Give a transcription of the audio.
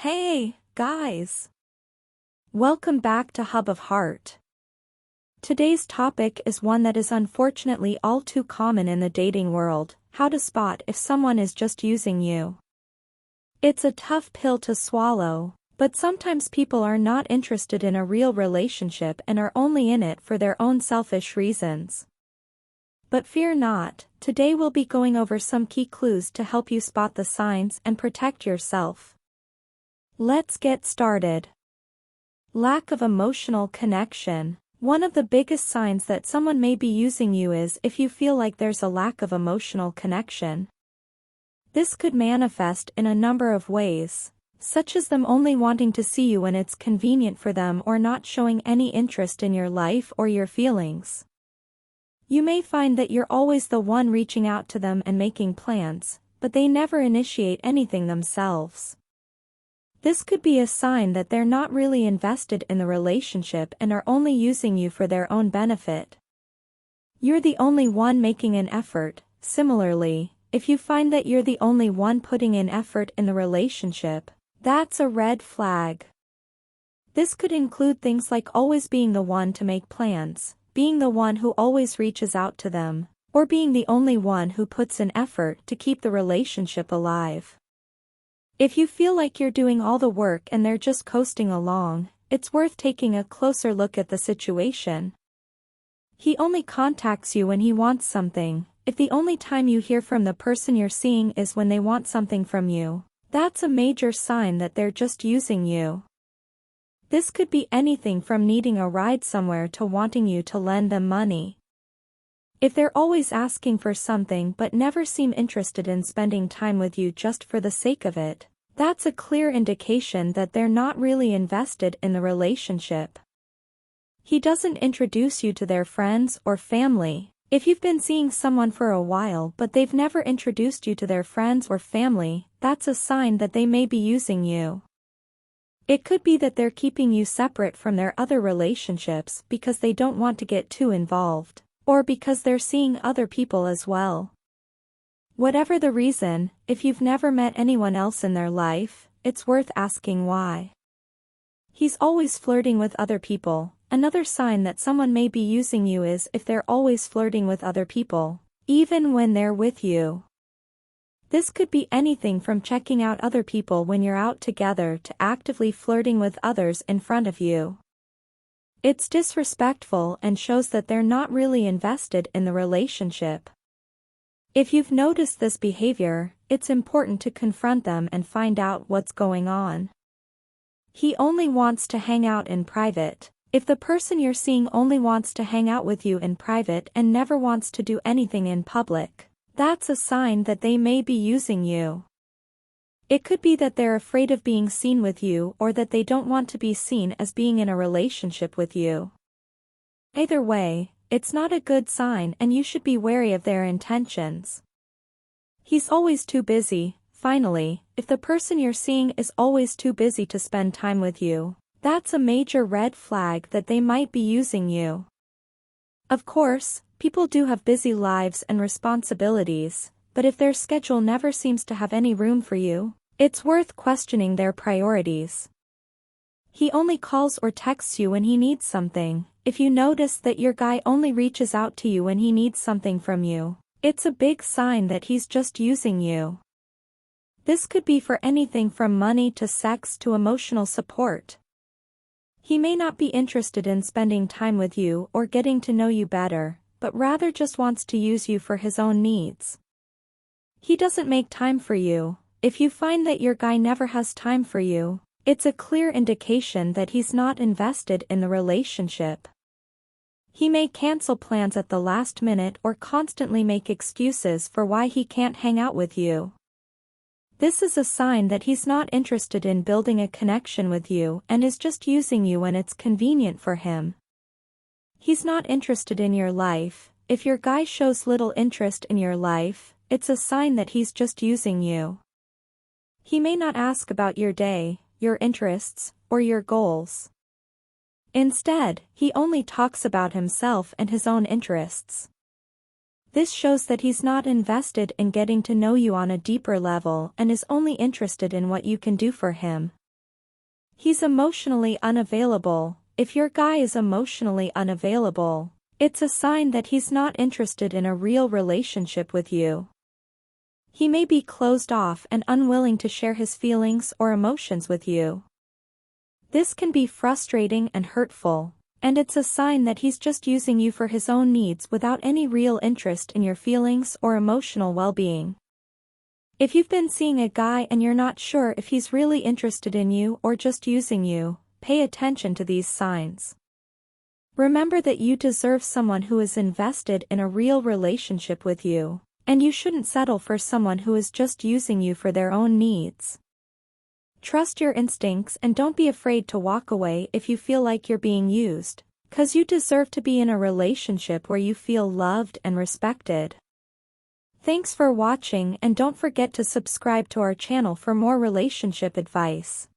Hey, guys! Welcome back to Hub of Heart. Today's topic is one that is unfortunately all too common in the dating world: how to spot if someone is just using you. It's a tough pill to swallow, but sometimes people are not interested in a real relationship and are only in it for their own selfish reasons. But fear not, today we'll be going over some key clues to help you spot the signs and protect yourself. Let's get started. Lack of emotional connection. One of the biggest signs that someone may be using you is if you feel like there's a lack of emotional connection. This could manifest in a number of ways, such as them only wanting to see you when it's convenient for them or not showing any interest in your life or your feelings. You may find that you're always the one reaching out to them and making plans, but they never initiate anything themselves. This could be a sign that they're not really invested in the relationship and are only using you for their own benefit. You're the only one making an effort. Similarly, if you find that you're the only one putting in effort in the relationship, that's a red flag. This could include things like always being the one to make plans, being the one who always reaches out to them, or being the only one who puts in effort to keep the relationship alive. If you feel like you're doing all the work and they're just coasting along, it's worth taking a closer look at the situation. He only contacts you when he wants something. If the only time you hear from the person you're seeing is when they want something from you, that's a major sign that they're just using you. This could be anything from needing a ride somewhere to wanting you to lend them money. If they're always asking for something but never seem interested in spending time with you just for the sake of it, that's a clear indication that they're not really invested in the relationship. He doesn't introduce you to their friends or family. If you've been seeing someone for a while but they've never introduced you to their friends or family, that's a sign that they may be using you. It could be that they're keeping you separate from their other relationships because they don't want to get too involved, or because they're seeing other people as well. Whatever the reason, if you've never met anyone else in their life, it's worth asking why. He's always flirting with other people. Another sign that someone may be using you is if they're always flirting with other people, even when they're with you. This could be anything from checking out other people when you're out together to actively flirting with others in front of you. It's disrespectful and shows that they're not really invested in the relationship. If you've noticed this behavior, it's important to confront them and find out what's going on. He only wants to hang out in private. If the person you're seeing only wants to hang out with you in private and never wants to do anything in public, that's a sign that they may be using you. It could be that they're afraid of being seen with you or that they don't want to be seen as being in a relationship with you. Either way, it's not a good sign and you should be wary of their intentions. He's always too busy. Finally, if the person you're seeing is always too busy to spend time with you, that's a major red flag that they might be using you. Of course, people do have busy lives and responsibilities, but if their schedule never seems to have any room for you, it's worth questioning their priorities. He only calls or texts you when he needs something. If you notice that your guy only reaches out to you when he needs something from you, it's a big sign that he's just using you. This could be for anything from money to sex to emotional support. He may not be interested in spending time with you or getting to know you better, but rather just wants to use you for his own needs. He doesn't make time for you. If you find that your guy never has time for you, it's a clear indication that he's not invested in the relationship. He may cancel plans at the last minute or constantly make excuses for why he can't hang out with you. This is a sign that he's not interested in building a connection with you and is just using you when it's convenient for him. He's not interested in your life. If your guy shows little interest in your life, it's a sign that he's just using you. He may not ask about your day, your interests, or your goals. Instead, he only talks about himself and his own interests. This shows that he's not invested in getting to know you on a deeper level and is only interested in what you can do for him. He's emotionally unavailable. If your guy is emotionally unavailable, it's a sign that he's not interested in a real relationship with you. He may be closed off and unwilling to share his feelings or emotions with you. This can be frustrating and hurtful, and it's a sign that he's just using you for his own needs without any real interest in your feelings or emotional well-being. If you've been seeing a guy and you're not sure if he's really interested in you or just using you, pay attention to these signs. Remember that you deserve someone who is invested in a real relationship with you, and you shouldn't settle for someone who is just using you for their own needs. Trust your instincts and don't be afraid to walk away if you feel like you're being used, 'cause you deserve to be in a relationship where you feel loved and respected. Thanks for watching, and don't forget to subscribe to our channel for more relationship advice.